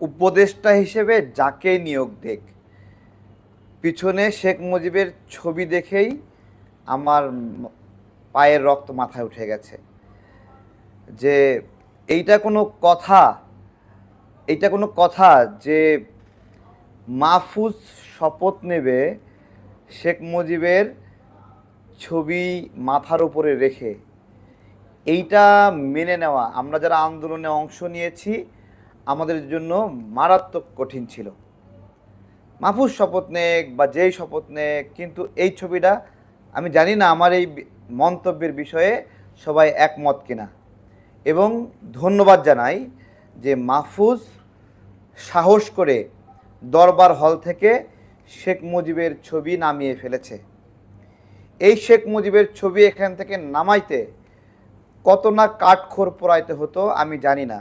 উপদেষ্টা হিসেবে যাকেই নিয়োগ দেখ, পিছনে শেখ মুজিবের ছবি দেখেই আমার পায়ের রক্ত মাথায় উঠে গেছে। যে এইটা কোনো কথা, এইটা কোনো কথা যে মাহফুজ শপথ নেবে শেখ মুজিবের ছবি মাথার উপরে রেখে, এইটা মেনে নেওয়া আমরা যারা আন্দোলনে অংশ নিয়েছি আমাদের জন্য মারাত্মক কঠিন ছিল। মাহফুজ শপথ নেক বা যেই শপথ নেক, কিন্তু এই ছবিটা আমি জানি না আমার এই মন্তব্যের বিষয়ে সবাই একমত কিনা। এবং ধন্যবাদ জানাই যে মাহফুজ সাহস করে দরবার হল থেকে শেখ মুজিবের ছবি নামিয়ে ফেলেছে। এই শেখ মুজিবের ছবি এখান থেকে নামাইতে কত না কাঠখড় পোড়াইতে হতো আমি জানি না।